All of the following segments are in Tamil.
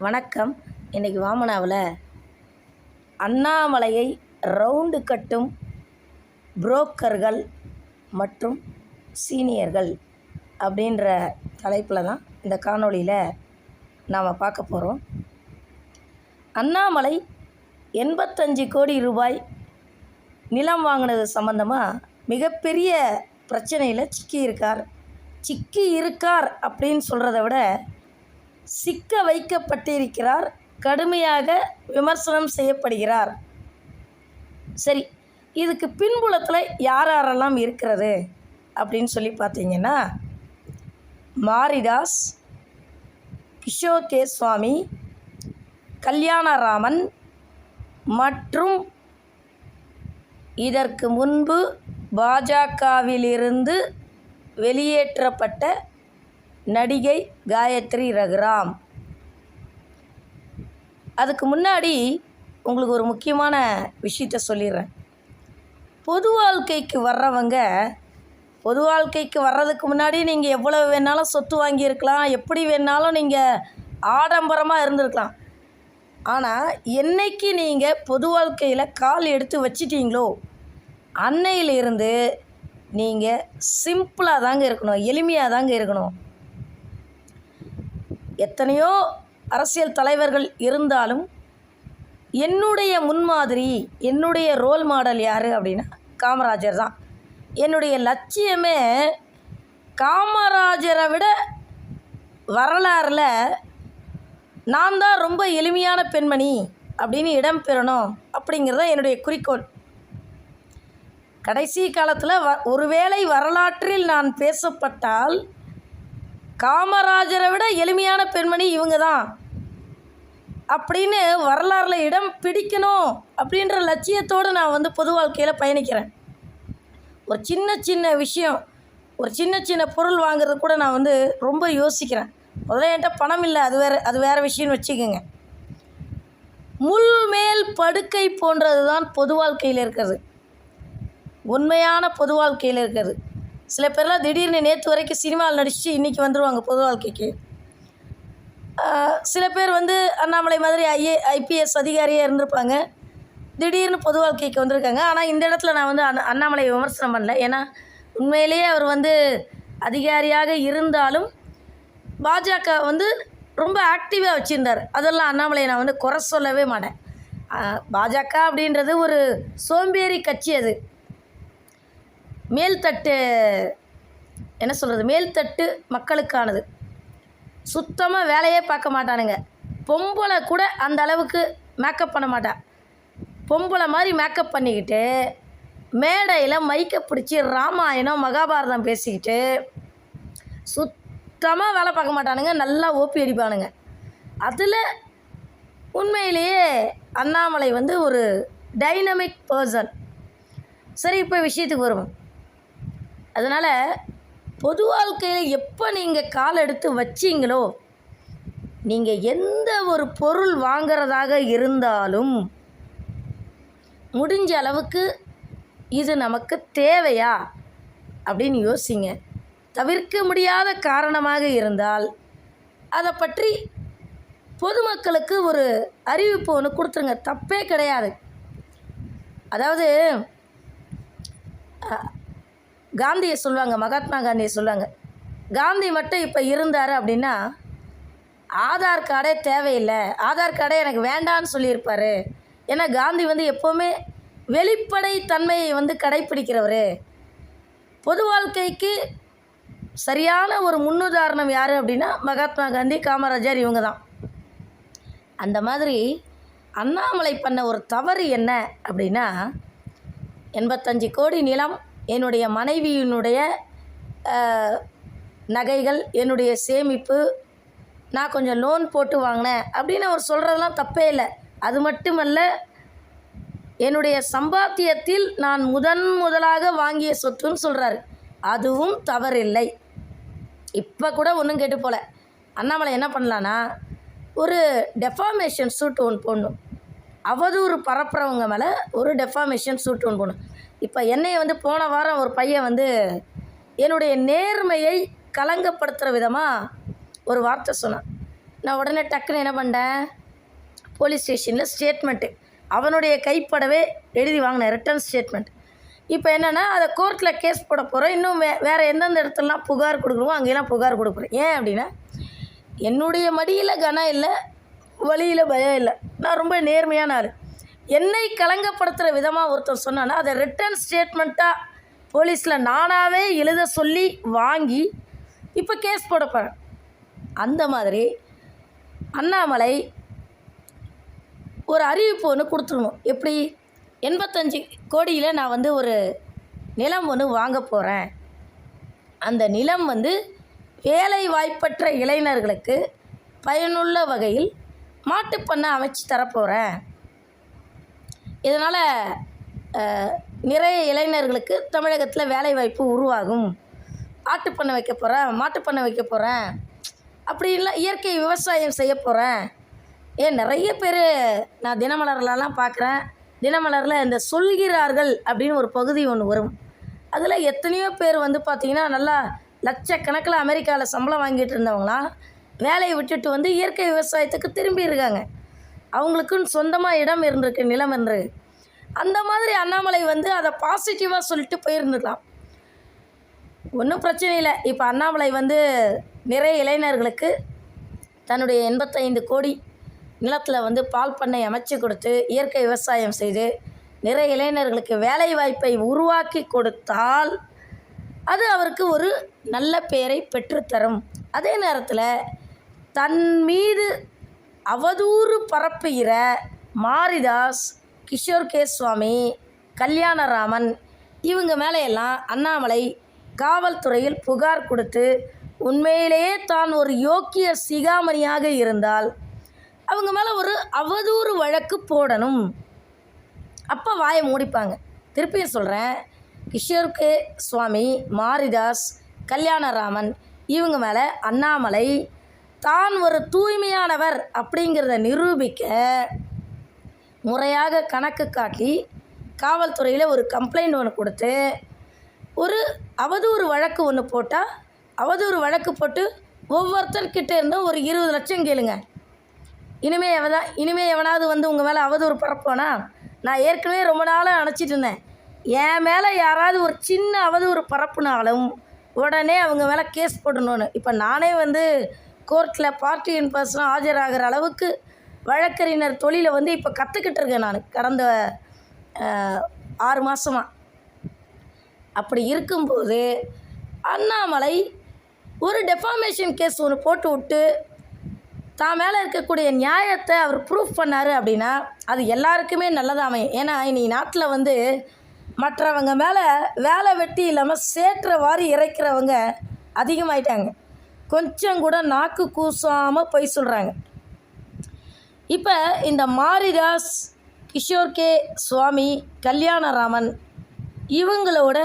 வணக்கம். இன்றைக்கி வாமனாவில் அண்ணாமலையை ரவுண்டு கட்டும் புரோக்கர்கள் மற்றும் சீனியர்கள் அப்படின்ற தலைப்பில் தான் இந்த காணொளியில் நாம் பார்க்க போகிறோம். அண்ணாமலை 85 கோடி ரூபாய் நிலம் வாங்கினது சம்மந்தமாக மிகப்பெரிய பிரச்சனையில் சிக்கி இருக்கார் அப்படின்னு சொல்கிறத விட சிக்க வைக்கப்பட்டிருக்கிறார், கடுமையாக விமர்சனம் செய்யப்படுகிறார். சரி, இதுக்கு பின்புலத்தில் யாரெல்லாம் இருக்கிறது அப்படின்னு சொல்லி பார்த்தீங்கன்னா, மாரிதாஸ், கிஷோர் கே சுவாமி, கல்யாணராமன் மற்றும் இதற்கு முன்பு பாஜகவிலிருந்து வெளியேற்றப்பட்ட நடிகை காயத்ரி ரகுராம். அதுக்கு முன்னாடி உங்களுக்கு ஒரு முக்கியமான விஷயத்த சொல்லிடுறேன். பொது வாழ்க்கைக்கு வர்றதுக்கு முன்னாடி நீங்கள் எவ்வளோ வேணாலும் சொத்து வாங்கியிருக்கலாம், எப்படி வேணாலும் நீங்கள் ஆடம்பரமாக இருந்திருக்கலாம். ஆனால் என்னைக்கு நீங்கள் பொது வாழ்க்கையில் கால் எடுத்து வச்சிட்டிங்களோ அன்னையிலிருந்து நீங்கள் சிம்பிளாக தாங்க இருக்கணும், எளிமையாக தாங்க இருக்கணும். எத்தனையோ அரசியல் தலைவர்கள் இருந்தாலும் என்னுடைய முன்மாதிரி, என்னுடைய ரோல் மாடல் யார் அப்படின்னா காமராஜர் தான். என்னுடைய லட்சியமே காமராஜரை விட வரலாறில் நான் தான் ரொம்ப எளிமையான பெண்மணி அப்படின்னு இடம் பெறணும் அப்படிங்கிறது தான் என்னுடைய குறிக்கோள். கடைசி காலத்தில் ஒருவேளை வரலாற்றில் நான் பேசப்பட்டால் காமராஜரை விட எளிமையான பெண்மணி இவங்க தான் அப்படின்னு வரலாறில் இடம் பிடிக்கணும் அப்படின்ற லட்சியத்தோடு நான் பொது வாழ்க்கையில் பயணிக்கிறேன். ஒரு சின்ன விஷயம், ஒரு சின்ன பொருள் வாங்குறது கூட நான் ரொம்ப யோசிக்கிறேன். முதல்ல என்கிட்ட பணம் இல்லை, அது வேறு விஷயம்னு வச்சுக்கோங்க. முள் மேல் படுக்கை போன்றது தான் பொது வாழ்க்கையில் இருக்கிறது, உண்மையான பொது வாழ்க்கையில் இருக்கிறது. சில பேர்லாம் திடீர்னு நேற்று வரைக்கும் சினிமாவில் நடித்து இன்றைக்கி வந்துடுவாங்க பொது வாழ்க்கைக்கு. சில பேர் அண்ணாமலை மாதிரி ஐபிஎஸ் அதிகாரியாக இருந்திருப்பாங்க, திடீர்னு பொது வாழ்க்கைக்கு வந்திருக்காங்க. ஆனால் இந்த இடத்துல நான் அண்ணாமலையை விமர்சனம் பண்ணல. ஏன்னா உண்மையிலேயே அவர் அதிகாரியாக இருந்தாலும் பாஜக ரொம்ப ஆக்டிவாக வச்சுருந்தார். அதெல்லாம் அண்ணாமலையை நான் குறை சொல்லவே மாட்டேன். பாஜக அப்படின்றது ஒரு சோம்பேறி கட்சி. அது மேல்தட்டு மேல்தட்டு மக்களுக்கானது. சுத்தமாக வேலையே பார்க்க மாட்டானுங்க. பொம்பளை கூட அந்த அளவுக்கு மேக்கப் பண்ண மாட்டான். பொம்பளை மாதிரி மேக்கப் பண்ணிக்கிட்டு மேடையில் மைக்கை பிடிச்சி ராமாயணம் மகாபாரதம் பேசிக்கிட்டு சுத்தமாக வேலை பார்க்க மாட்டானுங்க, நல்லா ஓப்பி அடிப்பானுங்க. அதில் உண்மையிலேயே அண்ணாமலை ஒரு டைனமிக் பர்சன். சரி, இப்போ விஷயத்துக்கு வருவோம். அதனால் பொது வாழ்க்கையில் எப்போ நீங்கள் கால் எடுத்து வச்சிங்களோ, நீங்கள் எந்த ஒரு பொருள் வாங்கிறதாக இருந்தாலும் முடிஞ்ச அளவுக்கு இது நமக்கு தேவையா அப்படின்னு யோசிங்க. தவிர்க்க முடியாத காரணமாக இருந்தால் அதை பற்றி பொதுமக்களுக்கு ஒரு அறிவிப்பு ஒன்று கொடுத்துருங்க, தப்பே கிடையாது. அதாவது காந்தியை சொல்லுவாங்க, மகாத்மா காந்தியை சொல்லுவாங்க. காந்தி மட்டும் இப்போ இருந்தார் அப்படின்னா ஆதார் கார்டே தேவையில்லை, ஆதார் கார்டே எனக்கு வேண்டான்னு சொல்லியிருப்பார். ஏன்னா காந்தி எப்போவுமே வெளிப்படை தன்மையை கடைப்பிடிக்கிறவர். பொது வாழ்க்கைக்கு சரியான ஒரு முன்னுதாரணம் யார் அப்படின்னா மகாத்மா காந்தி, காமராஜர், இவங்க தான். அந்த மாதிரி அண்ணாமலை பண்ண ஒரு தவறு என்ன அப்படின்னா, 85 கோடி நிலம், என்னுடைய மனைவியினுடைய நகைகள், என்னுடைய சேமிப்பு, நான் கொஞ்சம் லோன் போட்டு வாங்கினேன் அப்படின்னு அவர் சொல்கிறதெல்லாம் தப்பே இல்லை. அது மட்டுமல்ல, என்னுடைய சம்பாத்தியத்தில் நான் முதலாக வாங்கிய சொத்துன்னு சொல்கிறாரு, அதுவும் தவறில்லை. இப்போ கூட ஒன்றும் கேட்டு போல அண்ணாமலை என்ன பண்ணலான்னா, ஒரு டெஃபாமேஷன் சூட் ஒன்று போடணும். அவதூறு பரப்புறவங்க மேலே ஒரு டெஃபாமேஷன் சூட் ஒன்று போடணும். இப்போ என்னையை போன வாரம் ஒரு பையன் என்னுடைய நேர்மையை கலங்கப்படுத்துகிற விதமாக ஒரு வார்த்தை சொன்னான். நான் உடனே டக்குன்னு என்ன பண்ணிட்டேன், போலீஸ் ஸ்டேஷனில் ஸ்டேட்மெண்ட்டு அவனுடைய கைப்படவே எழுதி வாங்கினேன், ரிட்டன் ஸ்டேட்மெண்ட். இப்போ என்னென்னா அதை கோர்ட்டில் கேஸ் போட போகிறோம். இன்னும் வேறு எந்தெந்த இடத்துலலாம் புகார் கொடுக்குறோமோ அங்கேலாம் புகார் கொடுக்குறேன். ஏன் அப்படின்னா, என்னுடைய மடியில் கனம் இல்லை, வழியில் பயம் இல்லை. நான் ரொம்ப நேர்மையான ஆள். என்னை கலங்கப்படுத்துகிற விதமாக ஒருத்தர் சொன்னான்னா அதை ரிட்டன் ஸ்டேட்மெண்ட்டாக போலீஸில் நானாகவே எழுத சொல்லி வாங்கி இப்போ கேஸ் போட போகிறேன். அந்த மாதிரி அண்ணாமலை ஒரு அறிவிப்பு ஒன்று கொடுத்துருணும். எப்படி, 85 கோடியில் நான் வந்து ஒரு நிலம் ஒன்று வாங்க போகிறேன். அந்த நிலம் வந்து வேலை வாய்ப்பற்ற இளைஞர்களுக்கு பயனுள்ள வகையில் மாட்டுப்பண்ணை அமைச்சு தரப்போகிறேன். இதனால் நிறைய இளைஞர்களுக்கு தமிழகத்தில் வேலை வாய்ப்பு உருவாகும். ஆட்டுப்பண்ணை வைக்க போகிறேன், மாட்டுப்பண்ணை வைக்க போகிறேன், அப்படி இல்லை இயற்கை விவசாயம் செய்ய போகிறேன். நிறைய பேர் நான் தினமலர்லலாம் பார்க்குறேன். தினமலரில் இந்த சொல்கிறார்கள் அப்படின்னு ஒரு பகுதி ஒன்று வரும். அதில் எத்தனையோ பேர் வந்து பார்த்திங்கன்னா நல்லா லட்சக்கணக்கில் அமெரிக்காவில் சம்பளம் வாங்கிட்டு இருந்தவங்களாம் வேலையை விட்டுட்டு வந்து இயற்கை விவசாயத்துக்கு திரும்பி இருக்காங்க. அவங்களுக்குன்னு சொந்தமாக இடம் இருந்திருக்கு, நிலம் இருந்திருக்கு. அந்த மாதிரி அண்ணாமலை வந்து அதை பாசிட்டிவாக சொல்லிட்டு போயிருந்துக்கலாம், ஒன்றும் பிரச்சனை இல்லை. இப்போ அண்ணாமலை வந்து நிறைய இளைஞர்களுக்கு தன்னுடைய 85 கோடி நிலத்தில் வந்து பால் பண்ணை அமைச்சு கொடுத்து இயற்கை விவசாயம் செய்து நிறைய இளைஞர்களுக்கு வேலை வாய்ப்பை உருவாக்கி கொடுத்தால் அது அவருக்கு ஒரு நல்ல பெயரை பெற்றுத்தரும். அதே நேரத்தில் தன் மீது அவதூறு பரப்புகிற மாரிதாஸ், கிஷோர் கே சுவாமி, கல்யாணராமன் இவங்க மேலையெல்லாம் அண்ணாமலை காவல்துறையில் புகார் கொடுத்து உண்மையிலேயே தான் ஒரு யோக்கிய சிகாமணியாக இருந்தால் அவங்க மேலே ஒரு அவதூறு வழக்கு போடணும். அப்போ வாயை மூடிப்பாங்க. திருப்பியும் சொல்கிறேன், கிஷோர் கே சுவாமி, மாரிதாஸ், கல்யாணராமன் இவங்க மேலே அண்ணாமலை தான் ஒரு தூய்மையானவர் அப்படிங்கிறத நிரூபிக்க முறையாக கணக்கு காட்டி காவல்துறையில் ஒரு கம்ப்ளைண்ட் ஒன்று கொடுத்து ஒரு அவதூறு வழக்கு ஒன்று போட்டால், அவதூறு வழக்கு போட்டு ஒவ்வொருத்தர்கிட்ட இருந்தும் ஒரு 20 லட்சம் கேளுங்க. இனிமே எவனாவது வந்து உங்கள் மேலே அவதூறு பரப்போனா, நான் ஏற்கனவே ரொம்ப நாளாக நினச்சிட்டு இருந்தேன், என் மேலே யாராவது ஒரு சின்ன அவதூறு பரப்புனாலும் உடனே அவங்க மேலே கேஸ் போடணும்னு. இப்போ நானே வந்து கோர்ட்டில் பார்ட்டி இன் பர்சனாக ஆஜராகிற அளவுக்கு வழக்கறிஞர் தொழிலை வந்து இப்போ கற்றுக்கிட்டு இருக்கேன் நான் கடந்த 6 மாதமாக. அப்படி இருக்கும்போது அண்ணாமலை ஒரு டெஃபாமேஷன் கேஸ் ஒன்று போட்டு விட்டு தான் மேலே இருக்கக்கூடிய நியாயத்தை அவர் ப்ரூஃப் பண்ணார் அப்படின்னா அது எல்லாருக்குமே நல்லதாக அமையும். ஏன்னா இன்றைக்கி நாட்டில் வந்து மற்றவங்க மேலே வேலை வெட்டி இல்லாமல் சேற்ற வாரி இறைக்கிறவங்க அதிகமாயிட்டாங்க. கொஞ்சம் கூட நாக்கு கூசாமல் பொய் சொல்கிறாங்க. இப்போ இந்த மாரிதாஸ், கிஷோர் கே சுவாமி, கல்யாணராமன் இவங்களோட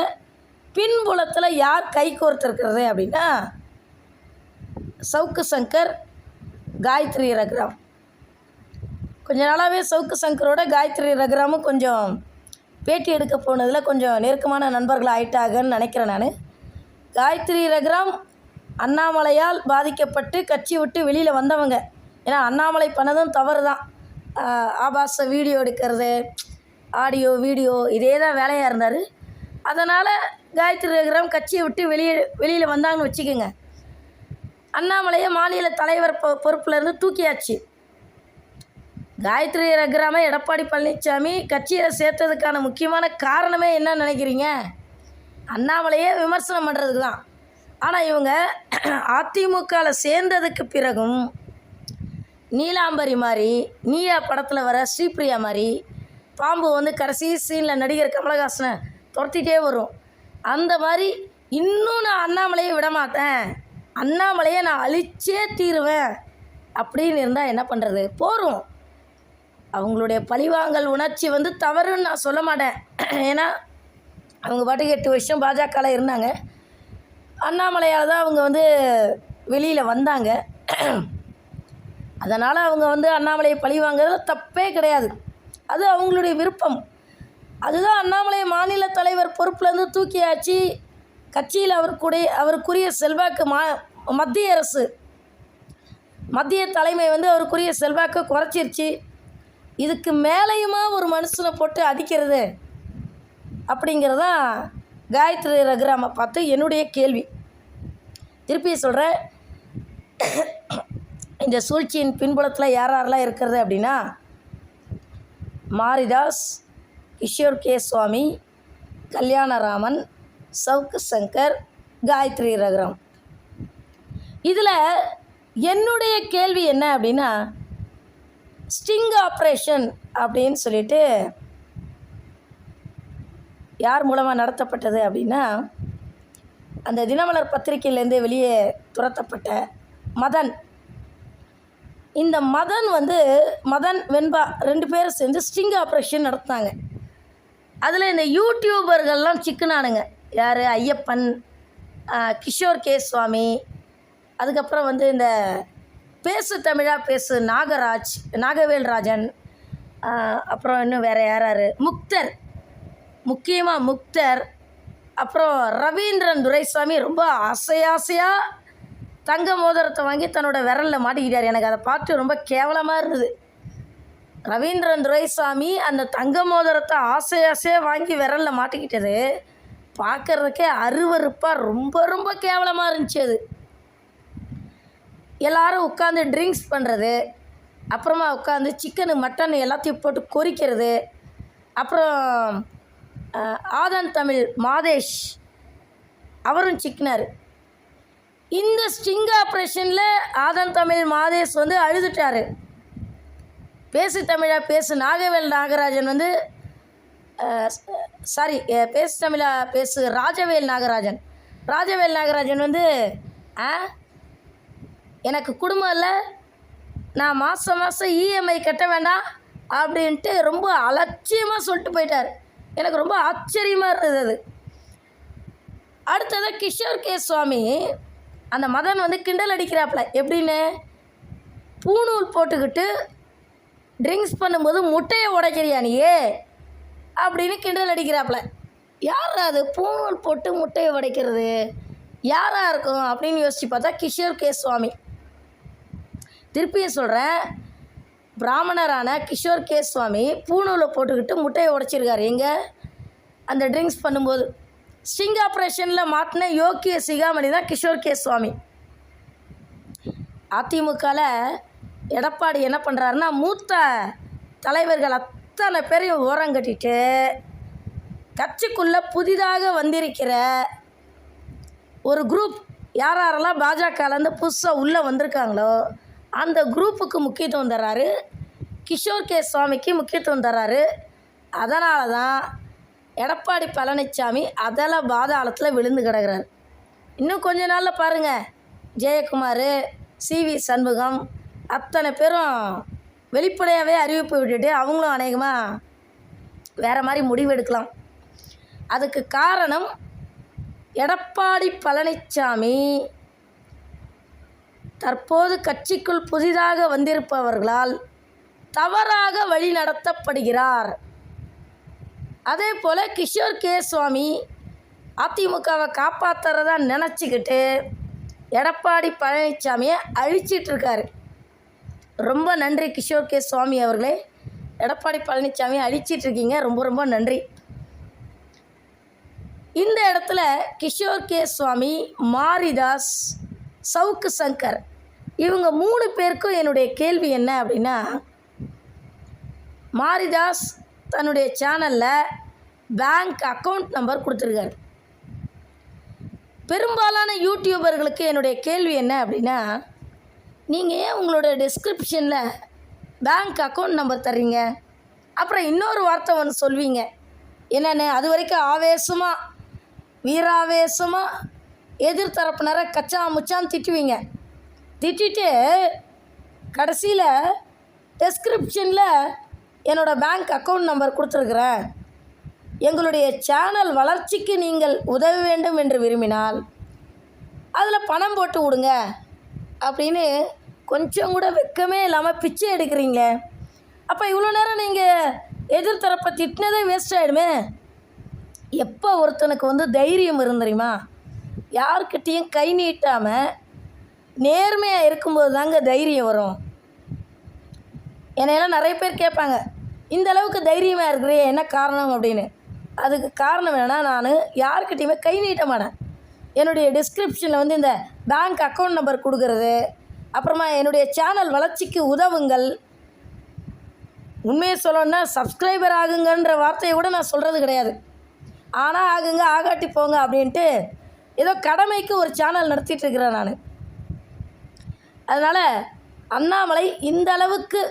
பின்புலத்தில் யார் கை கோர்த்துருக்கிறது அப்படின்னா சவுக்கு சங்கர், காயத்ரி ரகுராம். கொஞ்ச நாளாகவே சவுக்கு சங்கரோட காயத்ரி ரகுராமும் கொஞ்சம் பேட்டி எடுக்க போனதில் கொஞ்சம் நெருக்கமான நண்பர்கள் ஆயிட்டாங்கன்னு நினைக்கிறேன் நான். காயத்ரி ரகுராம் அண்ணாமலையால் பாதிக்கப்பட்டு கட்சி விட்டு வெளியில் வந்தவங்க. ஏன்னா அண்ணாமலை பண்ணதும் தவறு தான். ஆபாச வீடியோ எடுக்கிறது, ஆடியோ வீடியோ இதே தான் வேலையாக இருந்தார். அதனால் காயத்ரி ரகுராம் கட்சியை விட்டு வெளியில் வந்தாங்கன்னு வச்சுக்கோங்க. அண்ணாமலையை மாநில தலைவர் பொறுப்பிலேருந்து தூக்கியாச்சு. காயத்ரி ரகுராமை எடப்பாடி பழனிசாமி கட்சியில் சேர்த்ததுக்கான முக்கியமான காரணமே என்ன நினைக்கிறீங்க? அண்ணாமலையே விமர்சனம் பண்ணுறதுக்கு தான். ஆனால் இவங்க அதிமுகவில் சேர்ந்ததுக்கு பிறகும் நீலாம்பரி மாதிரி, நீயா படத்தில் வர ஸ்ரீபிரியா மாதிரி பாம்பு வந்து கடைசி சீனில் நடிகர் கமலஹாசனை துரத்திட்டே வரும். அந்த மாதிரி இன்னும் நான் அண்ணாமலையை விடமாட்டேன், அண்ணாமலையை நான் அழிச்சே தீருவேன் அப்படின்னு இருந்தால் என்ன பண்ணுறது? போகிறோம். அவங்களுடைய பழிவாங்கல் உணர்ச்சி வந்து தவறுன்னு நான் சொல்ல மாட்டேன். ஏன்னா அவங்க பாட்டுக்கு 8 வருஷம் பாஜகவில் இருந்தாங்க. அண்ணாமலையால் தான் அவங்க வந்து வெளியில் வந்தாங்க. அதனால் அவங்க வந்து அண்ணாமலையை பழிவாங்கிறது தப்பே கிடையாது. அது அவங்களுடைய விருப்பம். அதுதான் அண்ணாமலையை மாநில தலைவர் பொறுப்புலேருந்து தூக்கியாச்சு. கட்சியில் அவருக்குரிய செல்வாக்கு மத்திய அரசு மத்திய தலைமை வந்து அவருக்குரிய செல்வாக்கை குறைச்சிருச்சு. இதுக்கு மேலேயுமா ஒரு மனுஷனை போட்டு அடிக்கிறது அப்படிங்கிறதான் காயத்ரி ரகுராமை பார்த்து என்னுடைய கேள்வி. திருப்பி சொல்கிறேன், இந்த சூழ்ச்சியின் பின்புலத்தில் யார் யாரெல்லாம் இருக்கிறது அப்படின்னா, மாரிதாஸ், கிஷோர் கே சுவாமி, கல்யாணராமன், சவுக்கு சங்கர், காயத்ரி ரகுராம். இதில் என்னுடைய கேள்வி என்ன அப்படின்னா, ஸ்டிங் ஆப்ரேஷன் அப்படின்னு சொல்லிட்டு யார் மூலமாக நடத்தப்பட்டது அப்படின்னா, அந்த தினமலர் பத்திரிகையிலேருந்து வெளியே துரத்தப்பட்ட மதன். இந்த மதன் வந்து மதன் வெண்பா 2 பேரும் சேர்ந்து ஸ்டிங் ஆப்ரேஷன் நடத்தினாங்க. அதில் இந்த யூடியூபர்கள்லாம் சிக்குனானுங்க. யார்? ஐயப்பன், கிஷோர் கே சுவாமி, அதுக்கப்புறம் வந்து இந்த பேசு தமிழா பேசு நாகராஜ், நாகவேல் ராஜன், அப்புறம் இன்னும் வேறு யார், முக்தர், முக்கியமாக முக்தர், அப்புறம் ரவீந்திரன் துரைசாமி ரொம்ப ஆசையாக தங்க மோதிரத்தை வாங்கி தன்னோட விரலில் மாட்டிக்கிட்டார். எனக்கு அதை பார்த்து ரொம்ப கேவலமாக இருந்தது. ரவீந்திரன் துரைசாமி அந்த தங்க மோதிரத்தை ஆசையாக வாங்கி விரலில் மாட்டிக்கிட்டது பார்க்குறதுக்கே அருவருப்பாக ரொம்ப ரொம்ப கேவலமாக இருந்துச்சு. அது எல்லோரும் உட்காந்து ட்ரிங்க்ஸ் பண்ணுறது, அப்புறமா உட்காந்து சிக்கனு மட்டன் எல்லாத்தையும் போட்டு கொறிக்கிறது. அப்புறம் ஆதன் தமிழ் மாதேஷ் அவரும் சிக்கினார். இந்த ஸ்டிங் ஆப்ரேஷனில் ஆதன் தமிழ் மாதேஷ் வந்து அழுதுட்டார். பேசு தமிழா பேசு நாகவேல் நாகராஜன் வந்து பேசு தமிழா பேசு ராஜவேல் நாகராஜன் வந்து எனக்கு குடும்பம் இல்லை, நான் மாதம் இஎம்ஐ கட்ட வேண்டாம் அப்படின்ட்டு ரொம்ப அலட்சியமாக சொல்லிட்டு போயிட்டார். எனக்கு ரொம்ப ஆச்சரியமாக இருந்தது அது. அடுத்ததாக கிஷோர் கே சுவாமி அந்த மதன் வந்து கிண்டல் அடிக்கிறாப்புல. எப்படின்னு, பூணூல் போட்டுக்கிட்டு ட்ரிங்க்ஸ் பண்ணும்போது முட்டையை உடைக்கிறியா நீயே அப்படின்னு கிண்டல் அடிக்கிறாப்புல. யார் அது பூணூல் போட்டு முட்டையை உடைக்கிறது, யாராக இருக்கும் அப்படின்னு யோசித்து பார்த்தா கிஷோர் கே சுவாமி. திருப்பியும் சொல்கிறேன், பிராமணரான கிஷோர் கே சுவாமி பூணூலை போட்டுக்கிட்டு முட்டையை உடைச்சிருக்காரு. எங்கே? அந்த ட்ரிங்க்ஸ் பண்ணும்போது. ஸ்டிங் ஆப்ரேஷனில் மாட்டின யோக்கிய சிகாமணி தான் கிஷோர் கே சுவாமி. அதிமுகவில் எடப்பாடி என்ன பண்ணுறாருன்னா, மூத்த தலைவர்கள் அத்தனை பேரையும் ஓரங்கட்டிட்டு கட்சிக்குள்ளே புதிதாக வந்திருக்கிற ஒரு குரூப், யாரெல்லாம் பாஜகலேருந்து புதுசாக உள்ளே வந்திருக்காங்களோ அந்த குரூப்புக்கு முக்கியத்துவம் தர்றாரு, கிஷோர் கே சுவாமிக்கு முக்கியத்துவம் தர்றாரு. அதனால தான் எடப்பாடி பழனிசாமி அதல பாதாளத்தில் விழுந்து கிடக்கிறார். இன்னும் கொஞ்ச நாளில் பாருங்கள், ஜெயக்குமார், சிவி சண்முகம் அத்தனை பேரும் வெளிப்படையாகவே அறிவிப்பு விட்டுட்டு அவங்களும் அநேகமாக வேறு மாதிரி முடிவெடுக்கலாம். அதுக்கு காரணம் எடப்பாடி பழனிசாமி தற்போது கட்சிக்குள் புதிதாக வந்திருப்பவர்களால் தவறாக வழி நடத்தப்படுகிறார். அதே போல் கிஷோர் கே சுவாமி அதிமுகவை காப்பாற்றுறதா நினச்சிக்கிட்டு எடப்பாடி பழனிசாமியை அழிச்சிட்ருக்காரு. ரொம்ப நன்றி கிஷோர் கே சுவாமி அவர்களே, எடப்பாடி பழனிசாமியை அழிச்சிட்ருக்கீங்க, ரொம்ப ரொம்ப நன்றி. இந்த இடத்துல கிஷோர் கே சுவாமி, மாரிதாஸ், சவுக்கு சங்கர் இவங்க 3 பேருக்கும் என்னுடைய கேள்வி என்ன அப்படின்னா, மாரிதாஸ் தன்னுடைய சேனலில் பேங்க் அக்கௌண்ட் நம்பர் கொடுத்துருக்காரு. பெரும்பாலான யூடியூபர்களுக்கு என்னுடைய கேள்வி என்ன அப்படின்னா, நீங்கள் ஏன் உங்களோட டிஸ்கிரிப்ஷனில் பேங்க் அக்கௌண்ட் நம்பர் தர்றீங்க, அப்புறம் இன்னொரு வார்த்தை ஒன்று சொல்வீங்க என்னென்னு, அது வரைக்கும் ஆவேசமாக வீராவேசமாக எதிர்த்தரப்பினரை கச்சா முச்சான்னு திட்டுவீங்க. திட்டிட்டு கடைசியில் டெஸ்கிரிப்ஷனில் என்னோடய பேங்க் அக்கௌண்ட் நம்பர் கொடுத்துருக்குறேன், எங்களுடைய சேனல் வளர்ச்சிக்கு நீங்கள் உதவ வேண்டும் என்று விரும்பினால் அதில் பணம் போட்டு விடுங்க அப்படின்னு கொஞ்சம் கூட வெட்கமே இல்லாமல் பிச்சை எடுக்கிறீங்க. அப்போ இவ்வளோ நேரம் நீங்கள் எதிர்த்தரப்பை திட்டினதே வேஸ்ட் ஆகிடுமே. எப்போ ஒருத்தனுக்கு வந்து தைரியம் இருந்துரியுமா, யார்கிட்டையும் கை நீட்டாமல் நேர்மையாக இருக்கும்போது தாங்க தைரியம் வரும். என்னையெல்லாம் நிறைய பேர் கேட்பாங்க, இந்த அளவுக்கு தைரியமாக இருக்கிறியே என்ன காரணம் அப்படின்னு. அதுக்கு காரணம் என்னென்னா, நான் யாருக்கிட்டையுமே கை நீட்ட மாட்டேன். என்னுடைய டிஸ்கிரிப்ஷனில் வந்து இந்த பேங்க் அக்கௌண்ட் நம்பர் கொடுக்கறது, அப்புறமா என்னுடைய சேனல் வளர்ச்சிக்கு உதவுங்கள். உண்மையை சொல்லணுன்னா சப்ஸ்கிரைபர் ஆகுங்கன்ற வார்த்தையை கூட நான் சொல்கிறது கிடையாது. ஆனால் ஆகுங்க ஆகாட்டி போங்க அப்படின்ட்டு ஏதோ கடமைக்கு ஒரு சேனல் நடத்திட்டு இருக்கிறேன் நான். அதனால் அண்ணாமலை இந்த அளவுக்கு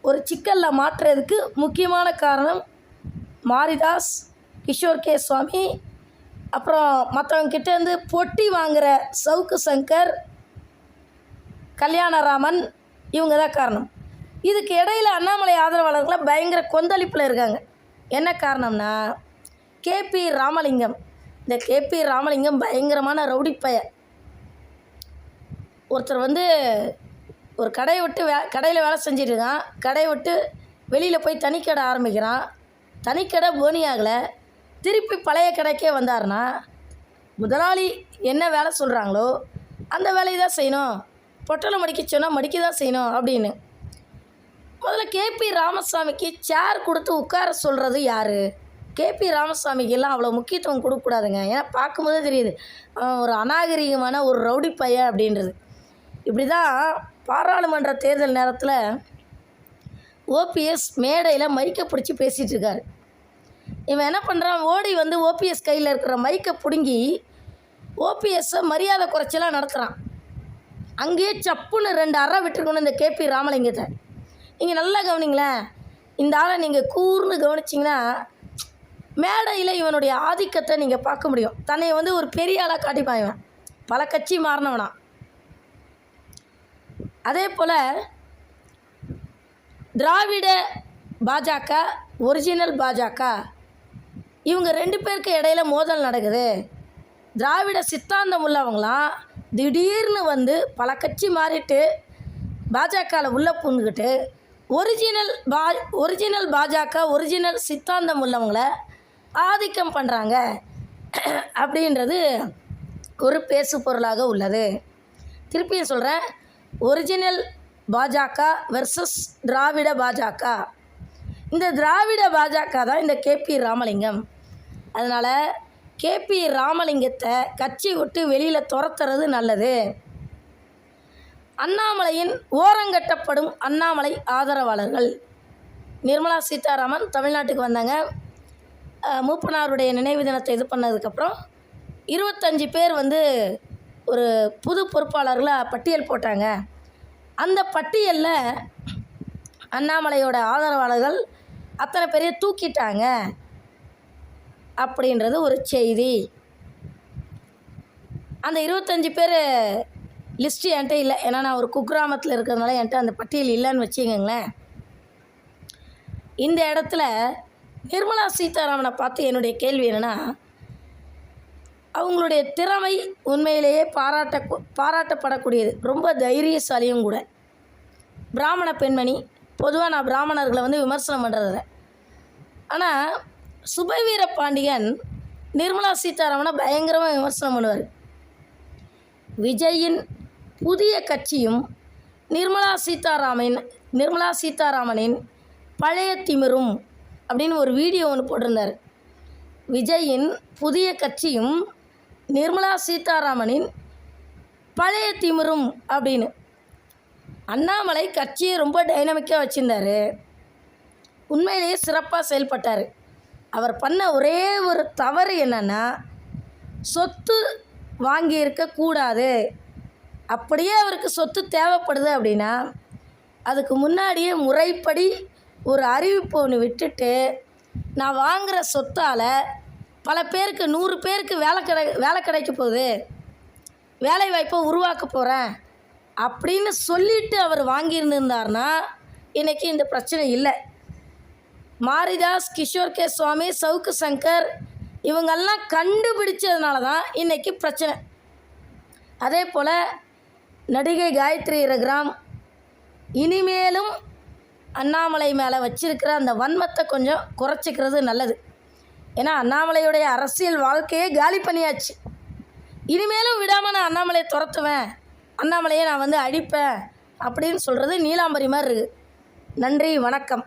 ஒரு சிக்கலில் மாற்றுறதுக்கு முக்கியமான காரணம் மாரிதாஸ், கிஷோர் கே சுவாமி, அப்புறம் மற்றவங்க கிட்டேருந்து பொட்டி வாங்குகிற சவுக்கு சங்கர், கல்யாணராமன், இவங்க தான் காரணம். இதுக்கு இடையில் அண்ணாமலை ஆதரவாளர்களாக பயங்கர கொந்தளிப்பில் இருக்காங்க. என்ன காரணம்னா, கேபி ராமலிங்கம். இந்த கேபி ராமலிங்கம் பயங்கரமான ரவுடி பைய. ஒருத்தர் வந்து ஒரு கடையை விட்டு கடையில் வேலை செஞ்சுட்டு இருக்கான். கடையை விட்டு வெளியில் போய் தனிக்கடை ஆரம்பிக்கிறான். தனிக்கடை போனி ஆகலை. திருப்பி பழைய கடைக்கே வந்தார்னா முதலாளி என்ன வேலை சொல்கிறாங்களோ அந்த வேலையை தான் செய்யணும். பொட்டலை மடிக்க சொன்னால் மடிக்க தான் செய்யணும் அப்படின்னு. முதல்ல கேபி ராமசாமிக்கு சேர் கொடுத்து உட்கார சொல்கிறது யார்? கேபி ராமசாமிக்கெல்லாம் அவ்வளோ முக்கியத்துவம் கொடுக்கக்கூடாதுங்க. ஏன்னா பார்க்கும்போதே தெரியுது ஒரு அநாகரிகமான ஒரு ரவுடி பையன் அப்படின்றது. இப்படி தான் பாராளுமன்ற தேர்தல் நேரத்தில் ஓபிஎஸ் மேடையில் மைக்கை பிடிச்சி பேசிகிட்டு இருக்கார். இவன் என்ன பண்ணுறான், ஓடி வந்து ஓபிஎஸ் கையில் இருக்கிற மைக்கை பிடுங்கி ஓபிஎஸ்ஸை மரியாதை குறைச்சலாம் நடத்துகிறான். அங்கேயே சப்புன்னு 2 அறை விட்டுருக்கணும் இந்த கேபி ராமலிங்கத்தை. நீங்கள் நல்லா கவனிங்களேன். இந்த ஆளை நீங்கள் கூர்ந்து கவனிச்சிங்கன்னா மேடையில் இவனுடைய ஆதிக்கத்தை நீங்கள் பார்க்க முடியும். தன்னை வந்து ஒரு பெரிய ஆளாக காட்டிப்பான். இவன் பல கட்சி மாறினவனா. அதே போல் திராவிட பாஜக, ஒரிஜினல் பாஜக, இவங்க 2 பேருக்கு இடையில மோதல் நடக்குது. திராவிட சித்தாந்தம் உள்ளவங்களாம் திடீர்னு வந்து பல கட்சி மாறிட்டு பாஜகவில் உள்ளே பூந்துக்கிட்டு ஒரிஜினல் பாஜக, ஒரிஜினல் சித்தாந்தம் உள்ளவங்களை ஆதிக்கம் பண்ணுறாங்க அப்படின்றது ஒரு பேசு பொருளாக உள்ளது. திருப்பியும் சொல்கிறேன், ஒரிஜினல் பாஜக வெர்சஸ் திராவிட பாஜக. இந்த திராவிட பாஜக தான் இந்த கேபி ராமலிங்கம். அதனால் கேபி ராமலிங்கத்தை கட்சி விட்டு வெளியில் துரத்துறது நல்லது. அண்ணாமலையின் ஓரங்கட்டப்படும் அண்ணாமலை ஆதரவாளர்கள். நிர்மலா சீதாராமன் தமிழ்நாட்டுக்கு வந்தாங்க. மூப்பனாருடைய நினைவு தினத்தை இது பண்ணதுக்கப்புறம் 25 பேர் வந்து ஒரு புது பொறுப்பாளர்களை பட்டியல் போட்டாங்க. அந்த பட்டியலில் அண்ணாமலையோட ஆதரவாளர்கள் அத்தனை பேரையும் தூக்கிட்டாங்க அப்படின்றது ஒரு செய்தி. அந்த 25 பேர் லிஸ்ட்டு என்கிட்ட இல்லை. ஏன்னா நான் ஒரு குக்கிராமத்தில் இருக்கிறதுனால என்கிட்ட அந்த பட்டியல் இல்லைன்னு வச்சுக்கோங்களேன். இந்த இடத்துல நிர்மலா சீதாராமனை பார்த்து என்னுடைய கேள்வி என்னென்னா, அவங்களுடைய திறமை உண்மையிலேயே பாராட்டப்படக்கூடியது. ரொம்ப தைரியசாலியும் கூட. பிராமண பெண்மணி. பொதுவாக நான் பிராமணர்களை வந்து விமர்சனம் பண்ணுறதில்ல. ஆனால் சுபவீர பாண்டியன் நிர்மலா சீதாராமனை பயங்கரமாக விமர்சனம் பண்ணுவார். விஜயின் புதிய கட்சியும் நிர்மலா சீதாராமனின் பழைய திமிரும் அப்படின்னு ஒரு வீடியோ ஒன்று போட்டிருந்தார். விஜயின் புதிய கட்சியும் நிர்மலா சீதாராமனின் பழைய திமிரும் அப்படின்னு. அண்ணாமலை கட்சியை ரொம்ப டைனமிக்காக வச்சுருந்தார். உண்மையிலேயே சிறப்பாக செயல்பட்டார். அவர் பண்ண ஒரே ஒரு தவறு என்னென்னா, சொத்து வாங்கியிருக்கக்கூடாது. அப்படியே அவருக்கு சொத்து தேவைப்படுது அப்படின்னா அதுக்கு முன்னாடியே முறைப்படி ஒரு அறிவிப்பு ஒன்று விட்டுட்டு, நான் வாங்குகிற சொத்தால் பல பேருக்கு 100 பேருக்கு வேலை கிடைக்க போகுது, வேலை வாய்ப்பை உருவாக்க போகிறேன் அப்படின்னு சொல்லிவிட்டு அவர் வாங்கியிருந்தார்னா இன்றைக்கி இந்த பிரச்சனை இல்லை. மாரிதாஸ், கிஷோர் கே சுவாமி, சவுக்கு சங்கர் இவங்கெல்லாம் கண்டுபிடிச்சதுனால தான் இன்றைக்கி பிரச்சனை. அதே போல் நடிகை காயத்ரி ரகுராம் இனிமேலும் அண்ணாமலை மேலே வச்சிருக்கிற அந்த வன்மத்தை கொஞ்சம் குறைச்சிக்கிறது நல்லது. ஏன்னா அண்ணாமலையுடைய அரசியல் வாழ்க்கையே காலி பண்ணியாச்சு. இனிமேலும் விடாமல் நான் அண்ணாமலையை துரத்துவேன், அண்ணாமலையை நான் வந்து அழிப்பேன் அப்படின்னு சொல்கிறது நீலாம்பரி மாதிரி இருக்குது. நன்றி, வணக்கம்.